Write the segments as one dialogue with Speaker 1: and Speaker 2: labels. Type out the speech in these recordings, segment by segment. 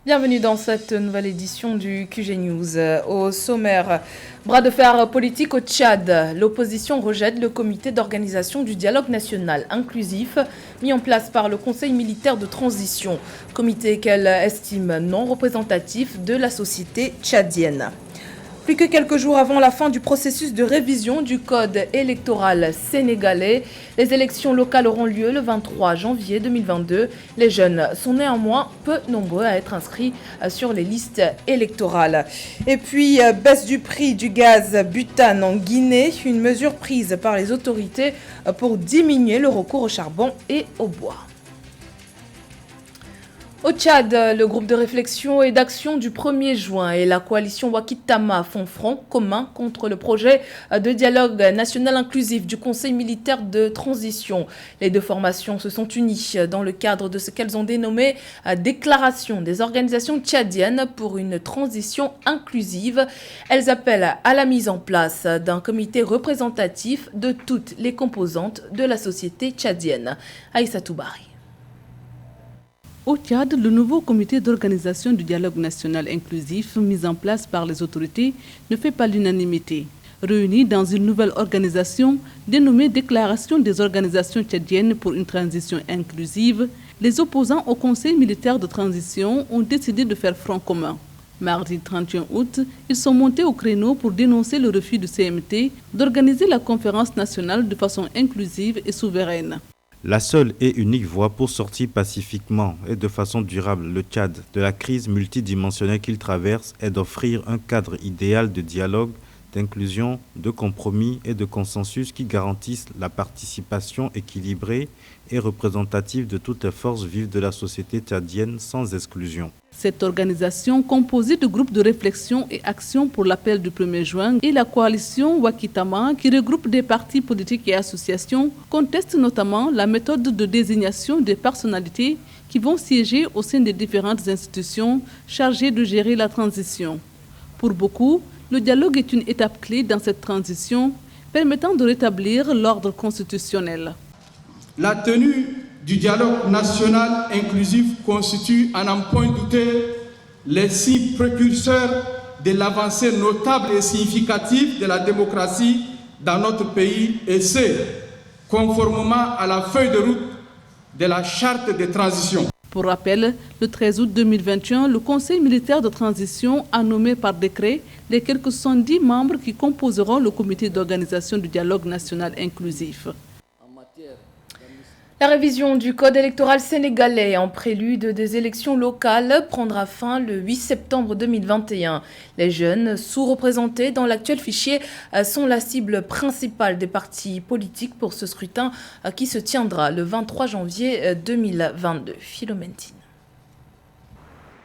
Speaker 1: Bienvenue dans cette nouvelle édition du QG News. Au sommaire, bras de fer politique au Tchad. L'opposition rejette le comité d'organisation du dialogue national inclusif mis en place par le Conseil militaire de transition, comité qu'elle estime non représentatif de la société tchadienne. Plus que quelques jours avant la fin du processus de révision du code électoral sénégalais, les élections locales auront lieu le 23 janvier 2022. Les jeunes sont néanmoins peu nombreux à être inscrits sur les listes électorales. Et puis, baisse du prix du gaz butane en Guinée, une mesure prise par les autorités pour diminuer le recours au charbon et au bois. Au Tchad, le groupe de réflexion et d'action du 1er juin et la coalition Wakitama font front commun contre le projet de dialogue national inclusif du Conseil militaire de transition. Les deux formations se sont unies dans le cadre de ce qu'elles ont dénommé Déclaration des organisations tchadiennes pour une transition inclusive. Elles appellent à la mise en place d'un comité représentatif de toutes les composantes de la société tchadienne. Aïssa Toubari.
Speaker 2: Au Tchad, le nouveau comité d'organisation du dialogue national inclusif mis en place par les autorités ne fait pas l'unanimité. Réunis dans une nouvelle organisation dénommée Déclaration des organisations tchadiennes pour une transition inclusive, les opposants au Conseil militaire de transition ont décidé de faire front commun. Mardi 31 août, ils sont montés au créneau pour dénoncer le refus du CMT d'organiser la conférence nationale de façon inclusive et souveraine.
Speaker 3: La seule et unique voie pour sortir pacifiquement et de façon durable le Tchad de la crise multidimensionnelle qu'il traverse est d'offrir un cadre idéal de dialogue, d'inclusion, de compromis et de consensus qui garantissent la participation équilibrée et représentative de toutes les forces vives de la société tchadienne sans exclusion.
Speaker 2: Cette organisation, composée de groupes de réflexion et action pour l'appel du 1er juin et la coalition Wakitama, qui regroupe des partis politiques et associations, conteste notamment la méthode de désignation des personnalités qui vont siéger au sein des différentes institutions chargées de gérer la transition. Pour beaucoup, le dialogue est une étape clé dans cette transition, permettant de rétablir l'ordre constitutionnel.
Speaker 4: La tenue du dialogue national inclusif constitue, à n'en point douter, les signes précurseurs de l'avancée notable et significative de la démocratie dans notre pays, et c'est conformément à la feuille de route de la charte de transition.
Speaker 2: Pour rappel, le 13 août 2021, le Conseil militaire de transition a nommé par décret les quelques 110 membres qui composeront le comité d'organisation du dialogue national inclusif.
Speaker 1: La révision du code électoral sénégalais en prélude des élections locales prendra fin le 8 septembre 2021. Les jeunes sous-représentés dans l'actuel fichier sont la cible principale des partis politiques pour ce scrutin qui se tiendra le 23 janvier 2022. Philomentine.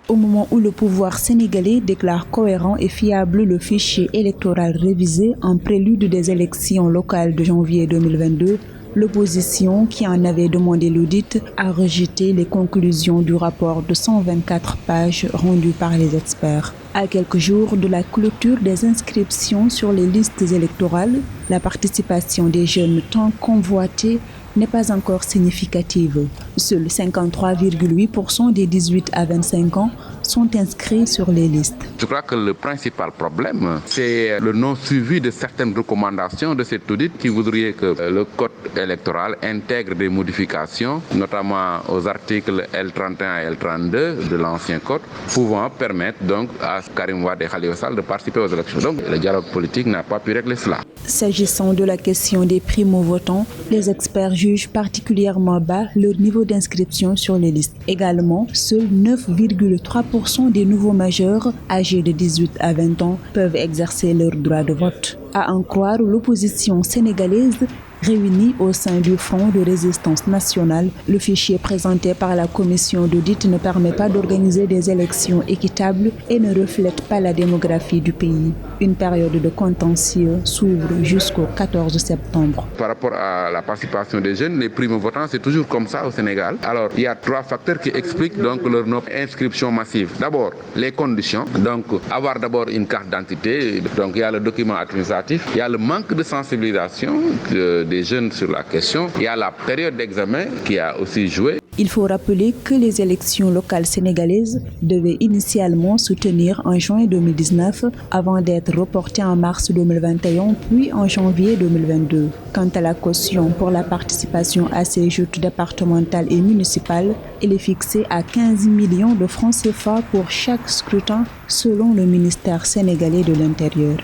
Speaker 5: Au moment où le pouvoir sénégalais déclare cohérent et fiable le fichier électoral révisé en prélude des élections locales de janvier 2022, l'opposition, qui en avait demandé l'audit, a rejeté les conclusions du rapport de 124 pages rendu par les experts. À quelques jours de la clôture des inscriptions sur les listes électorales, la participation des jeunes tant convoitée n'est pas encore significative. Seuls 53,8% des 18 à 25 ans sont inscrits sur les listes.
Speaker 6: Je crois que le principal problème, c'est le non-suivi de certaines recommandations de cet audit qui voudrait que le code électoral intègre des modifications, notamment aux articles L31 et L32 de l'ancien code, pouvant permettre donc à Karim Wade et Khalifa Sall de participer aux élections. Donc le dialogue politique n'a pas pu régler cela.
Speaker 5: S'agissant de la question des primo-votants, les experts jugent particulièrement bas leur niveau d'inscription sur les listes. Également, seuls 9,3% des nouveaux majeurs âgés de 18 à 20 ans peuvent exercer leur droit de vote. À en croire l'opposition sénégalaise réunie au sein du Front de résistance nationale, le fichier présenté par la commission d'audit ne permet pas d'organiser des élections équitables et ne reflète pas la démographie du pays. Une période de contentieux s'ouvre jusqu'au 14 septembre.
Speaker 6: Par rapport à la participation des jeunes, les primo-votants, c'est toujours comme ça au Sénégal. Alors, il y a 3 facteurs qui expliquent donc leur non-inscription massive. D'abord, les conditions. Donc, avoir d'abord une carte d'identité. Donc, il y a le document administratif. Il y a le manque de sensibilisation des jeunes sur la question. Il y a la période d'examen qui a aussi joué.
Speaker 5: Il faut rappeler que les élections locales sénégalaises devaient initialement se tenir en juin 2019 avant d'être reportées en mars 2021 puis en janvier 2022. Quant à la caution pour la participation à ces joutes départementales et municipales, elle est fixée à 15 millions de francs CFA pour chaque scrutin selon le ministère sénégalais de l'Intérieur.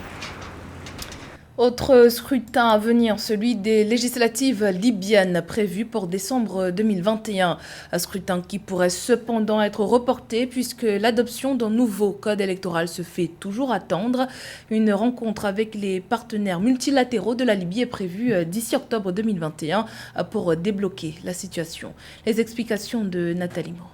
Speaker 1: Autre scrutin à venir, celui des législatives libyennes prévues pour décembre 2021. Un scrutin qui pourrait cependant être reporté puisque l'adoption d'un nouveau code électoral se fait toujours attendre. Une rencontre avec les partenaires multilatéraux de la Libye est prévue d'ici octobre 2021 pour débloquer la situation. Les explications de Nathalie Mo.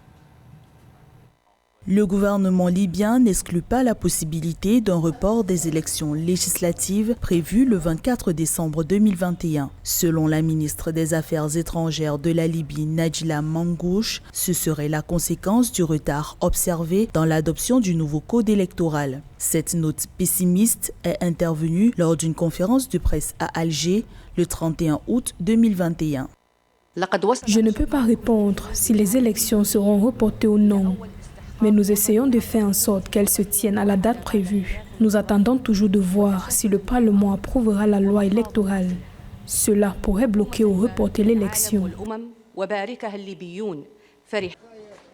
Speaker 7: Le gouvernement libyen n'exclut pas la possibilité d'un report des élections législatives prévues le 24 décembre 2021. Selon la ministre des Affaires étrangères de la Libye, Najla Mangouche, ce serait la conséquence du retard observé dans l'adoption du nouveau code électoral. Cette note pessimiste est intervenue lors d'une conférence de presse à Alger le 31 août 2021.
Speaker 8: Je ne peux pas répondre si les élections seront reportées ou non. Mais nous essayons de faire en sorte qu'elles se tiennent à la date prévue. Nous attendons toujours de voir si le Parlement approuvera la loi électorale. Cela pourrait bloquer ou reporter l'élection.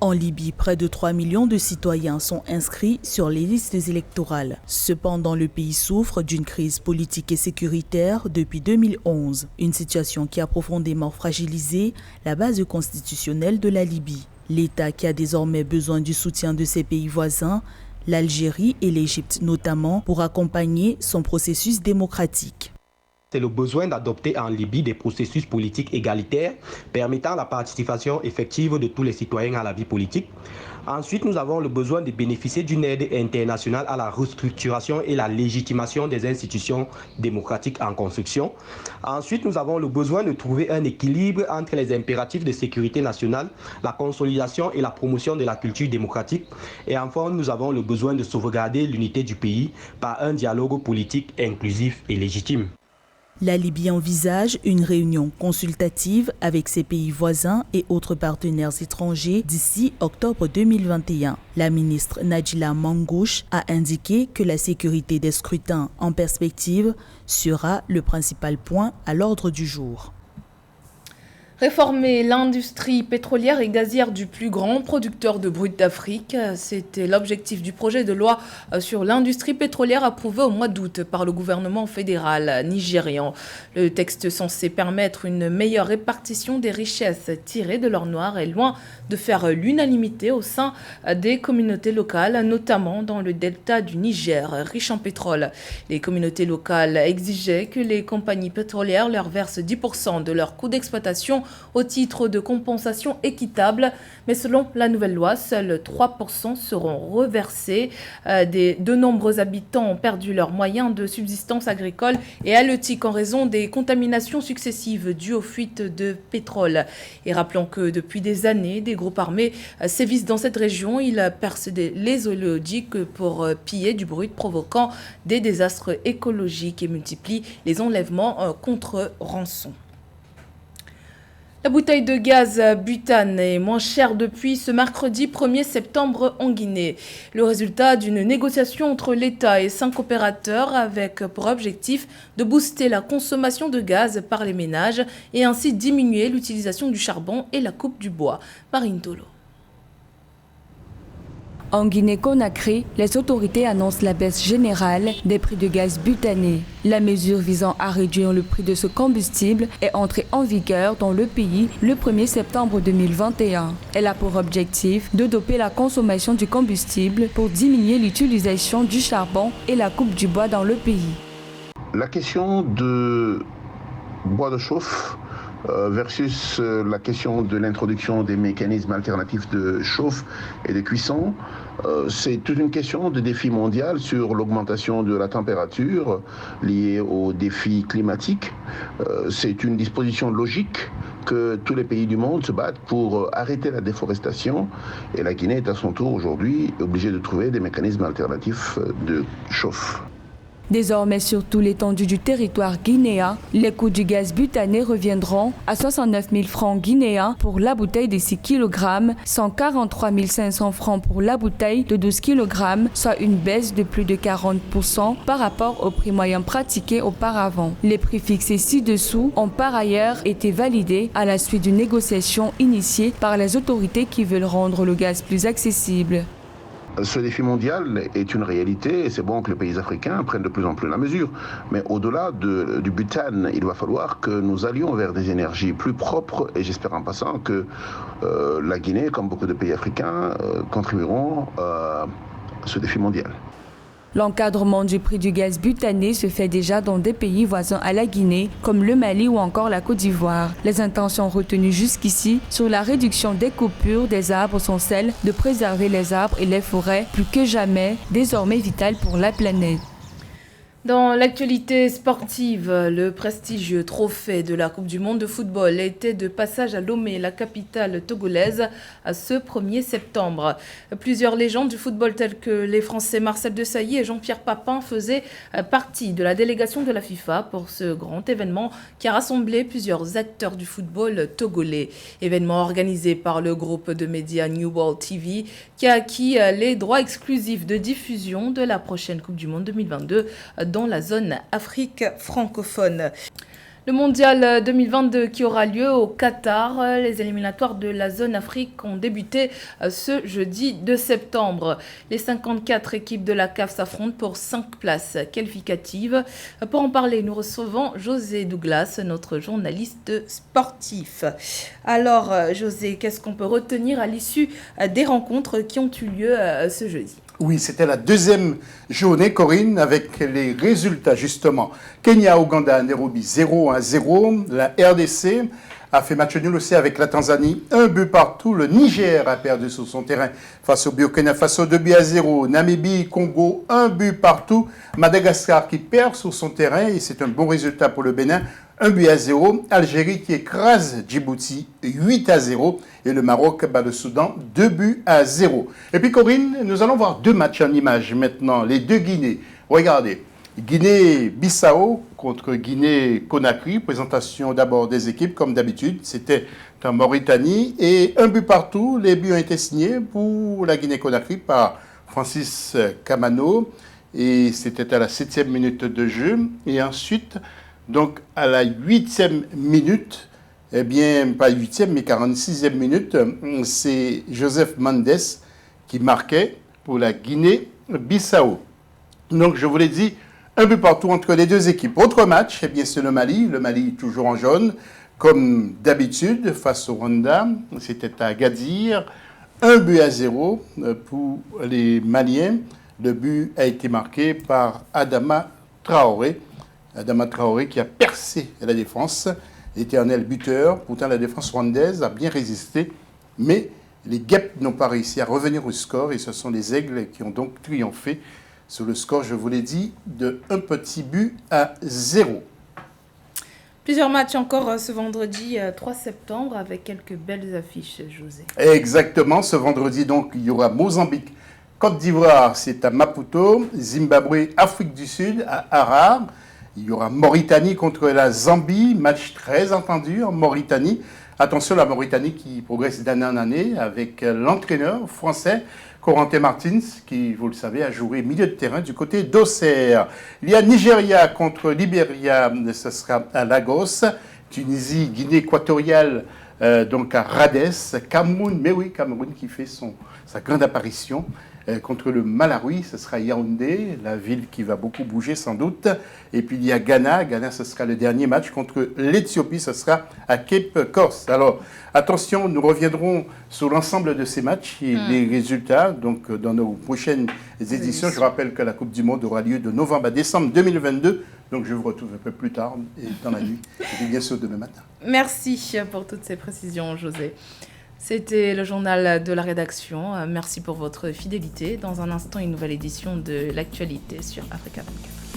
Speaker 7: En Libye, près de 3 millions de citoyens sont inscrits sur les listes électorales. Cependant, le pays souffre d'une crise politique et sécuritaire depuis 2011, une situation qui a profondément fragilisé la base constitutionnelle de la Libye. L'État qui a désormais besoin du soutien de ses pays voisins, l'Algérie et l'Égypte notamment, pour accompagner son processus démocratique.
Speaker 9: C'est le besoin d'adopter en Libye des processus politiques égalitaires permettant la participation effective de tous les citoyens à la vie politique. Ensuite, nous avons le besoin de bénéficier d'une aide internationale à la restructuration et la légitimation des institutions démocratiques en construction. Ensuite, nous avons le besoin de trouver un équilibre entre les impératifs de sécurité nationale, la consolidation et la promotion de la culture démocratique. Et enfin, nous avons le besoin de sauvegarder l'unité du pays par un dialogue politique inclusif et légitime.
Speaker 7: La Libye envisage une réunion consultative avec ses pays voisins et autres partenaires étrangers d'ici octobre 2021. La ministre Najla Mangouche a indiqué que la sécurité des scrutins en perspective sera le principal point à l'ordre du jour.
Speaker 1: Réformer l'industrie pétrolière et gazière du plus grand producteur de brut d'Afrique, c'était l'objectif du projet de loi sur l'industrie pétrolière approuvé au mois d'août par le gouvernement fédéral nigérian. Le texte censé permettre une meilleure répartition des richesses tirées de l'or noir est loin de faire l'unanimité au sein des communautés locales, notamment dans le delta du Niger, riche en pétrole. Les communautés locales exigeaient que les compagnies pétrolières leur versent 10% de leur coût d'exploitation au titre de compensation équitable. Mais selon la nouvelle loi, seuls 3% seront reversés. De nombreux habitants ont perdu leurs moyens de subsistance agricole et halieutique en raison des contaminations successives dues aux fuites de pétrole. Et rappelons que depuis des années, des groupes armés sévissent dans cette région. Ils percent les oléoducs pour piller du brut, provoquant des désastres écologiques et multiplient les enlèvements contre rançon. La bouteille de gaz butane est moins chère depuis ce mercredi 1er septembre en Guinée. Le résultat d'une négociation entre l'État et 5 opérateurs avec pour objectif de booster la consommation de gaz par les ménages et ainsi diminuer l'utilisation du charbon et la coupe du bois. Marine Tolo.
Speaker 10: En Guinée-Conakry, les autorités annoncent la baisse générale des prix de gaz butané. La mesure visant à réduire le prix de ce combustible est entrée en vigueur dans le pays le 1er septembre 2021. Elle a pour objectif de doper la consommation du combustible pour diminuer l'utilisation du charbon et la coupe du bois dans le pays.
Speaker 11: La question de bois de chauffe versus la question de l'introduction des mécanismes alternatifs de chauffe et de cuisson, c'est toute une question de défi mondial sur l'augmentation de la température liée aux défis climatiques. C'est une disposition logique que tous les pays du monde se battent pour arrêter la déforestation et la Guinée est à son tour aujourd'hui obligée de trouver des mécanismes alternatifs de chauffe.
Speaker 10: Désormais, sur toute l'étendue du territoire guinéen, les coûts du gaz butané reviendront à 69 000 francs guinéens pour la bouteille de 6 kg, 143 500 francs pour la bouteille de 12 kg, soit une baisse de plus de 40% par rapport au prix moyen pratiqué auparavant. Les prix fixés ci-dessous ont par ailleurs été validés à la suite d'une négociation initiée par les autorités qui veulent rendre le gaz plus accessible.
Speaker 11: Ce défi mondial est une réalité et c'est bon que les pays africains prennent de plus en plus la mesure. Mais au-delà du butane, il va falloir que nous allions vers des énergies plus propres et j'espère en passant que la Guinée, comme beaucoup de pays africains, contribueront à ce défi mondial.
Speaker 10: L'encadrement du prix du gaz butané se fait déjà dans des pays voisins à la Guinée, comme le Mali ou encore la Côte d'Ivoire. Les intentions retenues jusqu'ici sur la réduction des coupures des arbres sont celles de préserver les arbres et les forêts, plus que jamais, désormais vitales pour la planète.
Speaker 1: Dans l'actualité sportive, le prestigieux trophée de la Coupe du monde de football était de passage à Lomé, la capitale togolaise, ce 1er septembre. Plusieurs légendes du football telles que les Français Marcel Desailly et Jean-Pierre Papin faisaient partie de la délégation de la FIFA pour ce grand événement qui a rassemblé plusieurs acteurs du football togolais. Événement organisé par le groupe de médias New World TV qui a acquis les droits exclusifs de diffusion de la prochaine Coupe du monde 2022 dans la zone Afrique francophone. Le mondial 2022 qui aura lieu au Qatar, les éliminatoires de la zone Afrique ont débuté ce jeudi 2 septembre. Les 54 équipes de la CAF s'affrontent pour 5 places qualificatives. Pour en parler, nous recevons José Douglas, notre journaliste sportif. Alors José, qu'est-ce qu'on peut retenir à l'issue des rencontres qui ont eu lieu ce jeudi ?
Speaker 12: Oui, c'était la deuxième journée, Corinne, avec les résultats justement. Kenya-Ouganda à Nairobi 0-0. La RDC a fait match nul aussi avec la Tanzanie. 1 but partout. Le Niger a perdu sur son terrain face au Burkina Faso 2-0. Namibie, Congo, 1 but partout. Madagascar qui perd sur son terrain et c'est un bon résultat pour le Bénin. 1-0. Algérie qui écrase Djibouti 8-0. Et le Maroc bat le Soudan 2-0. Et puis Corinne, nous allons voir 2 matchs en images maintenant. Les 2 Guinées. Regardez. Guinée-Bissau contre Guinée-Conakry. Présentation d'abord des équipes comme d'habitude. C'était en Mauritanie. Et 1 but partout. Les buts ont été signés pour la Guinée-Conakry par Francis Kamano. Et c'était à la 7e minute de jeu. Et ensuite, donc à la 8e minute, eh bien, pas 8e, mais 46e minute, c'est Joseph Mendes qui marquait pour la Guinée-Bissau. Donc, je vous l'ai dit, 1 but partout entre les 2 équipes. Autre match, eh bien, c'est le Mali toujours en jaune, comme d'habitude, face au Rwanda. C'était à Agadir, 1-0 pour les Maliens. Le but a été marqué par Adama Traoré. Adama Traoré qui a percé la défense, éternel buteur. Pourtant, la défense rwandaise a bien résisté, mais les Guêpes n'ont pas réussi à revenir au score et ce sont les Aigles qui ont donc triomphé sur le score, je vous l'ai dit, de 1-0.
Speaker 1: Plusieurs matchs encore ce vendredi 3 septembre avec quelques belles affiches, José.
Speaker 12: Exactement, ce vendredi donc il y aura Mozambique, Côte d'Ivoire, c'est à Maputo, Zimbabwe, Afrique du Sud, à Harare. Il y aura Mauritanie contre la Zambie, match très attendu en Mauritanie. Attention, la Mauritanie qui progresse d'année en année avec l'entraîneur français Corentin Martins, qui, vous le savez, a joué milieu de terrain du côté d'Auxerre. Il y a Nigeria contre Libéria, ce sera à Lagos. Tunisie, Guinée équatoriale, donc à Rades. Cameroun, mais oui, Cameroun qui fait sa grande apparition. Contre le Malawi, ce sera Yaoundé, la ville qui va beaucoup bouger sans doute. Et puis il y a Ghana. Ghana, ce sera le dernier match contre l'Éthiopie. Ce sera à Cape Coast. Alors, attention, nous reviendrons sur l'ensemble de ces matchs et les résultats. Donc, dans nos prochaines éditions, je rappelle que la Coupe du Monde aura lieu de novembre à décembre 2022. Donc, je vous retrouve un peu plus tard et dans la nuit. Et bien sûr, demain matin.
Speaker 1: Merci pour toutes ces précisions, José. C'était le journal de la rédaction. Merci pour votre fidélité. Dans un instant, une nouvelle édition de l'actualité sur Africa 24.